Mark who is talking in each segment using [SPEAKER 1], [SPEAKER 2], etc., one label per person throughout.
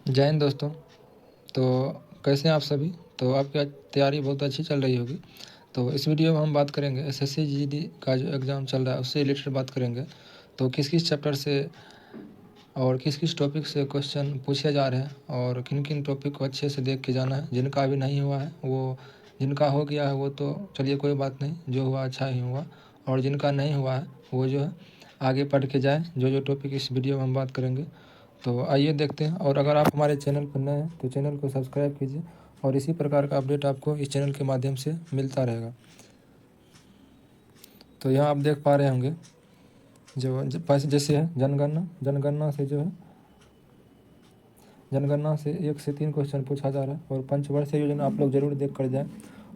[SPEAKER 1] जय हिंद दोस्तों। तो कैसे हैं आप सभी। तो आपकी आज तैयारी बहुत अच्छी चल रही होगी। तो इस वीडियो में हम बात करेंगे एसएससी जीडी का जो एग्ज़ाम चल रहा है उससे रिलेटेड बात करेंगे। तो किस किस चैप्टर से और किस किस टॉपिक से क्वेश्चन पूछे जा रहे हैं और किन किन टॉपिक को अच्छे से देख के जाना है। जिनका अभी नहीं हुआ है वो, जिनका हो गया है वो तो चलिए कोई बात नहीं, जो हुआ अच्छा ही हुआ। और जिनका नहीं हुआ है वो जो है आगे पढ़ के जाए, जो जो टॉपिक इस वीडियो में हम बात करेंगे। तो आइए देखते हैं। और अगर आप हमारे चैनल पर नए हैं तो चैनल को सब्सक्राइब कीजिए और इसी प्रकार का अपडेट आपको इस चैनल के माध्यम से मिलता रहेगा। तो यहाँ आप देख पा रहे होंगे जैसे है जनगणना से जो है जनगणना से 1 से 3 क्वेश्चन पूछा जा रहा है। और पंचवर्षीय योजना आप लोग जरूर देख कर जाएँ।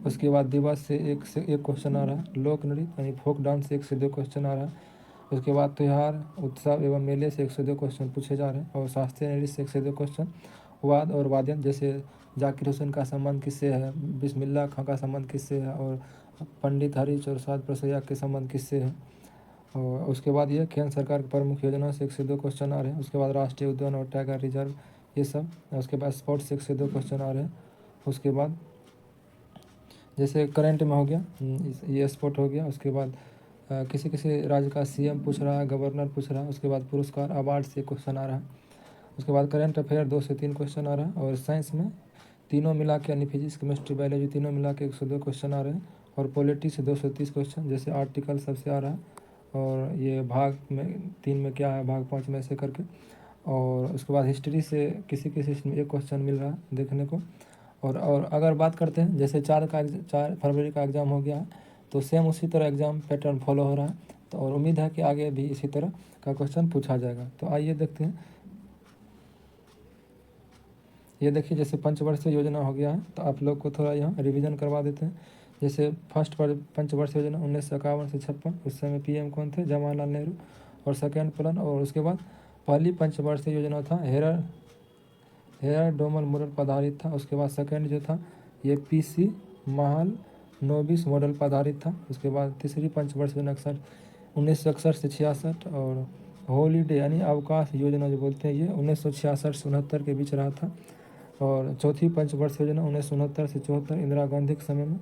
[SPEAKER 1] उसके बाद दिवस से 1 क्वेश्चन आ रहा है। लोक नृत्य यानी फोक डांस से 1 से 2 क्वेश्चन आ रहा है। उसके बाद त्यौहार उत्सव एवं मेले से 1 से 2 क्वेश्चन पूछे जा रहे हैं। और शास्त्रीय नृत्य से 1 से 2 क्वेश्चन। वाद और वाद्यन जैसे जाकिर हुसैन का संबंध किससे है, बिस्मिल्लाह खां का संबंध किससे है और पंडित हरिप्रसाद परसैया के संबंध किससे है। और उसके बाद ये केंद्र सरकार की प्रमुख योजना से 1 से 2 क्वेश्चन आ रहे हैं। उसके बाद राष्ट्रीय उद्यान और टाइगर रिजर्व ये सब। उसके बाद स्पोर्ट्स से 1 से 2 क्वेश्चन आ रहे हैं। उसके बाद जैसे करंट में हो गया ये स्पोर्ट हो गया। उसके बाद किसी किसी राज्य का सीएम पूछ रहा है, गवर्नर पूछ रहा है। उसके बाद पुरस्कार अवार्ड से क्वेश्चन आ रहा है। उसके बाद करंट अफेयर 2 से 3 क्वेश्चन आ रहा है। और साइंस में तीनों मिला के यानी फिजिक्स केमिस्ट्री बायोलॉजी तीनों मिला के 1 से 2 क्वेश्चन आ रहे हैं। और पॉलिटी से 230 क्वेश्चन जैसे आर्टिकल सबसे आ रहा है। और ये भाग में 3 में क्या है, भाग 5 में ऐसे करके। और उसके बाद हिस्ट्री से किसी किसी में 1 क्वेश्चन मिल रहा है देखने को। और अगर बात करते हैं जैसे 4 फरवरी का एग्ज़ाम हो गया है तो सेम उसी तरह एग्ज़ाम पैटर्न फॉलो हो रहा है। तो और उम्मीद है कि आगे भी इसी तरह का क्वेश्चन पूछा जाएगा। तो आइए देखते हैं। ये देखिए जैसे पंचवर्षीय योजना हो गया है तो आप लोग को थोड़ा यहाँ रिवीजन करवा देते हैं। जैसे फर्स्ट पंचवर्षीय योजना 1951 से 56, उस समय पीएम कौन थे, जवाहरलाल नेहरू। और सेकेंड प्लान, और उसके बाद पहली पंचवर्षीय योजना था हेयर डोमल मॉडल पर आधारित था। उसके बाद सेकेंड जो था ये पीसी महाल नोबिस मॉडल पर आधारित था। उसके बाद तीसरी पंचवर्षीय योजना 1961 से 66। और हॉलीडे यानी अवकाश योजना जो बोलते हैं ये 1966 से 69 के बीच रहा था। और चौथी पंचवर्षीय योजना 1969 से 74 इंदिरा गांधी के समय में।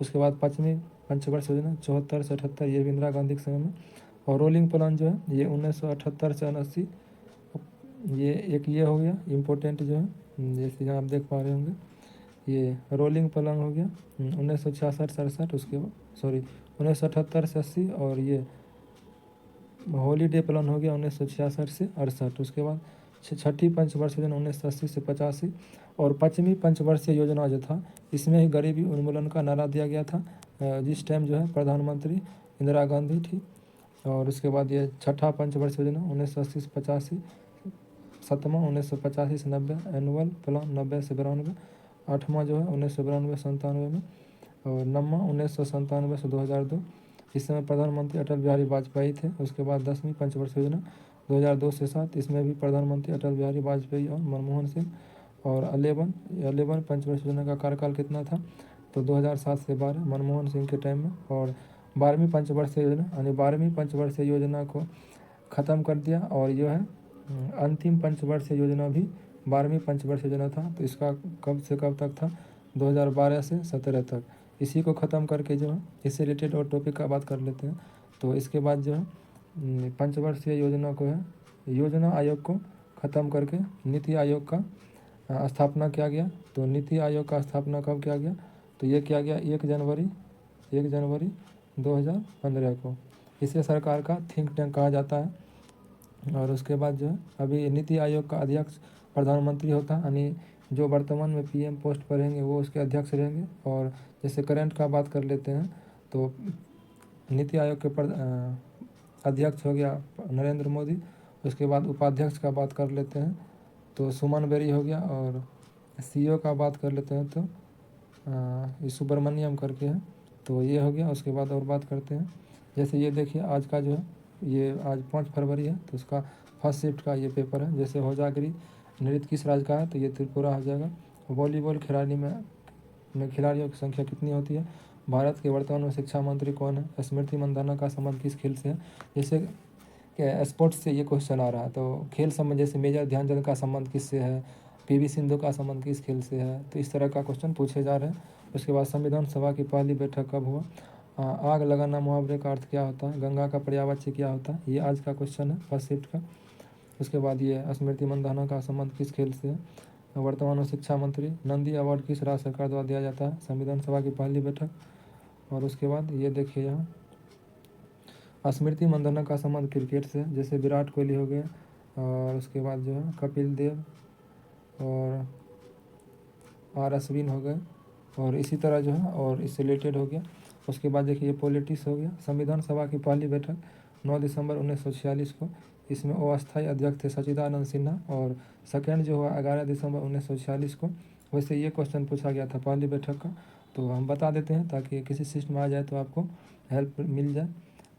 [SPEAKER 1] उसके बाद पाँचवीं पंचवर्षीय योजना 74 से 78 ये भी इंदिरा गांधी के समय में। और रोलिंग प्लान जो है ये 1978 से 79 ये एक ये हो गया इम्पोर्टेंट जो है। जैसे यहाँ आप देख पा रहे होंगे ये रोलिंग प्लान हो गया 1966 से 68। उसके बाद 1978 से 80। और ये हॉलीडे प्लान हो गया 1966 से 68। उसके बाद छठी पंचवर्षीय योजना 1980 से 85। और पाँचवीं पंचवर्षीय योजना जो था इसमें ही गरीबी उन्मूलन का नारा दिया गया था जिस टाइम जो है प्रधानमंत्री इंदिरा गांधी थी। और उसके बाद ये छठा पंचवर्षीय योजना 1980 से 85। सातवां 1985 से 90 एनुअल प्लान 90 से 92। आठवां जो है 1992 से 97 में। और नौवां 1997 से 2002। इस समय प्रधानमंत्री अटल बिहारी वाजपेयी थे। उसके बाद 10वीं पंचवर्षीय योजना 2002 से 7, इसमें भी प्रधानमंत्री अटल बिहारी वाजपेयी और मनमोहन सिंह। और 11 पंचवर्षीय योजना का कार्यकाल कितना था तो 2007 से 12 मनमोहन सिंह के टाइम में। और 12वीं पंचवर्षीय योजना यानी 12वीं पंचवर्षीय योजना को ख़त्म कर दिया। और जो है अंतिम पंचवर्षीय योजना भी 12वीं पंचवर्षीय योजना था। तो इसका कब से कब तक था 2012 से 17 तक। इसी को ख़त्म करके जो है इससे रिलेटेड और टॉपिक का बात कर लेते हैं। तो इसके बाद जो है पंचवर्षीय योजना को है योजना आयोग को ख़त्म करके नीति आयोग का स्थापना किया गया। तो नीति आयोग का स्थापना कब किया गया तो ये किया गया 1 जनवरी 2015 को। इसे सरकार का थिंक टैंक कहा जाता है। और उसके बाद जो है अभी नीति आयोग का अध्यक्ष प्रधानमंत्री होता है यानी जो वर्तमान में पीएम पोस्ट पर रहेंगे वो उसके अध्यक्ष रहेंगे। और जैसे करंट का बात कर लेते हैं तो नीति आयोग के अध्यक्ष हो गया नरेंद्र मोदी। उसके बाद उपाध्यक्ष का बात कर लेते हैं तो सुमन बेरी हो गया। और सीईओ का बात कर लेते हैं तो ये सुब्रमण्यम करके है तो ये हो गया। उसके बाद और बात करते हैं जैसे ये देखिए आज का जो है ये आज 5 फरवरी है तो उसका फर्स्ट शिफ्ट का ये पेपर है। जैसे होजागिरी नृत्य किस राज्य का है तो ये त्रिपुरा हो जाएगा। वॉलीबॉल खिलाड़ी में खिलाड़ियों की संख्या कितनी होती है। भारत के वर्तमान में शिक्षा मंत्री कौन है। स्मृति मंदाना का संबंध किस खेल से है। जैसे स्पोर्ट्स से ये क्वेश्चन आ रहा है तो खेल संबंध जैसे मेजर ध्यानचंद का संबंध किससे है। पीवी सिंधु का संबंध किस खेल से है। तो इस तरह का क्वेश्चन पूछे जा रहे हैं। उसके बाद संविधान सभा की पहली बैठक कब हुआ। आग लगाना मुहावरे का अर्थ क्या होता है। गंगा का पर्यायवाची क्या होता है। ये आज का क्वेश्चन है फर्स्ट शिफ्ट का। उसके बाद ये स्मृति मंदाना का संबंध किस खेल से है। वर्तमान में शिक्षा मंत्री। नंदी अवार्ड किस राज्य सरकार द्वारा दिया जाता है। संविधान सभा की पहली बैठक। और उसके बाद ये देखिए यहाँ स्मृति मंदाना का संबंध क्रिकेट से, जैसे विराट कोहली हो गए, और उसके बाद जो है कपिल देव और आर अश्विन हो गए, और इसी तरह जो है और इससे रिलेटेड हो गया। उसके बाद देखिए पॉलिटिक्स हो गया। संविधान सभा की पहली बैठक 9 दिसंबर 1946 को। इसमें अस्थायी अध्यक्ष थे सच्चिदानंद सिन्हा, और सेकेंड जो हुआ 11 दिसंबर 1946 को। वैसे ये क्वेश्चन पूछा गया था पहली बैठक का, तो हम बता देते हैं ताकि किसी सिस्टम में आ जाए तो आपको हेल्प मिल जाए।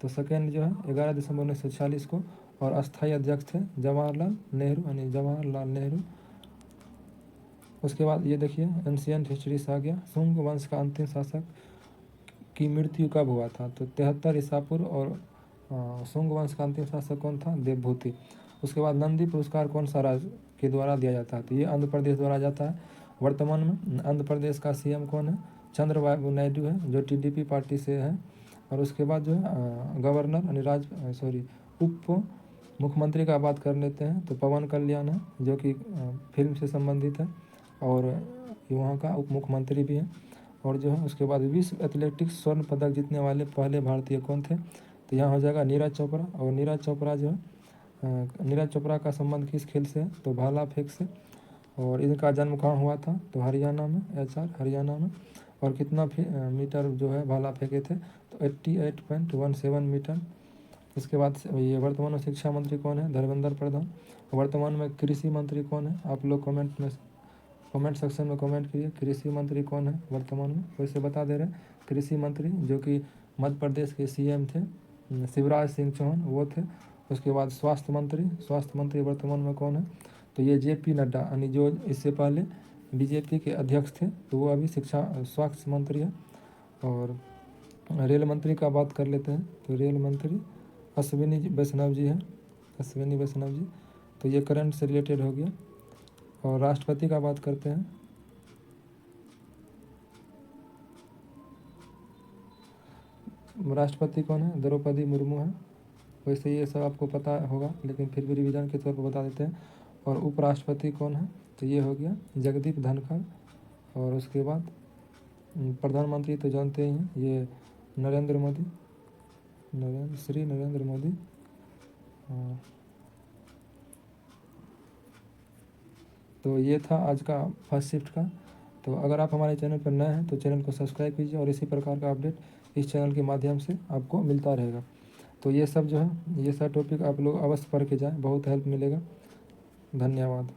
[SPEAKER 1] तो सेकेंड जो है 11 दिसंबर 1946 को, और अस्थायी अध्यक्ष थे जवाहरलाल नेहरू, यानी जवाहरलाल नेहरू। उसके बाद ये देखिए एंशियंट हिस्ट्री से आ गया। शुंग वंश का अंतिम शासक की मृत्यु कब हुआ था। तो 73 ईसा पूर्व। और शुंग वंश का अंतिम शासक कौन था। देवभूति। उसके बाद नंदी पुरस्कार कौन सा राज्य के द्वारा दिया जाता है। तो ये आंध्र प्रदेश द्वारा जाता है। वर्तमान में आंध्र प्रदेश का सीएम कौन है। चंद्रबाबू नायडू है, जो टीडीपी पार्टी से है। और उसके बाद जो है गवर्नर यानी उप मुख्यमंत्री का बात कर लेते हैं, तो पवन कल्याण है, जो कि फिल्म से संबंधित है, और वहाँ का उप मुख्यमंत्री भी है। और जो है उसके बाद विश्व एथलेटिक्स स्वर्ण पदक जीतने वाले पहले भारतीय कौन थे। तो यहाँ हो जाएगा नीरज चोपड़ा। और नीरज चोपड़ा जो है नीरज चोपड़ा का संबंध किस खेल से है। तो भाला फेंक से। और इनका जन्म कहाँ हुआ था। तो हरियाणा में, HR हरियाणा में। और कितना मीटर जो है भाला फेंके थे। तो 88.17 मीटर। इसके बाद ये वर्तमान में शिक्षा मंत्री कौन है। धर्मेंद्र प्रधान। वर्तमान में कृषि मंत्री कौन है। आप लोग कमेंट सेक्शन में कमेंट कीजिए कृषि मंत्री कौन है वर्तमान में। वैसे बता दे रहे हैं कृषि मंत्री जो कि मध्य प्रदेश के सीएम थे शिवराज सिंह चौहान, वो थे। उसके बाद स्वास्थ्य मंत्री वर्तमान में कौन है। तो ये JP नड्डा, यानी जो इससे पहले BJP के अध्यक्ष थे, तो वो अभी स्वास्थ्य मंत्री है। और रेल मंत्री का बात कर लेते हैं, तो रेल मंत्री अश्विनी वैष्णव जी है, अश्विनी वैष्णव जी। तो ये करंट से रिलेटेड हो गया। और राष्ट्रपति का बात करते हैं, राष्ट्रपति कौन है। द्रौपदी मुर्मू है। वैसे ये सब आपको पता होगा, लेकिन फिर भी रिवीजन के तौर पर बता देते हैं। और उपराष्ट्रपति कौन है। तो ये हो गया जगदीप धनखड़। और उसके बाद प्रधानमंत्री तो जानते ही हैं, ये नरेंद्र मोदी, नरेंद्र मोदी। तो ये था आज का फर्स्ट शिफ्ट का। तो अगर आप हमारे चैनल पर नए हैं तो चैनल को सब्सक्राइब कीजिए, और इसी प्रकार का अपडेट इस चैनल के माध्यम से आपको मिलता रहेगा। तो ये सब जो है, ये सब टॉपिक आप लोग अवश्य पढ़ के जाएँ, बहुत हेल्प मिलेगा। धन्यवाद।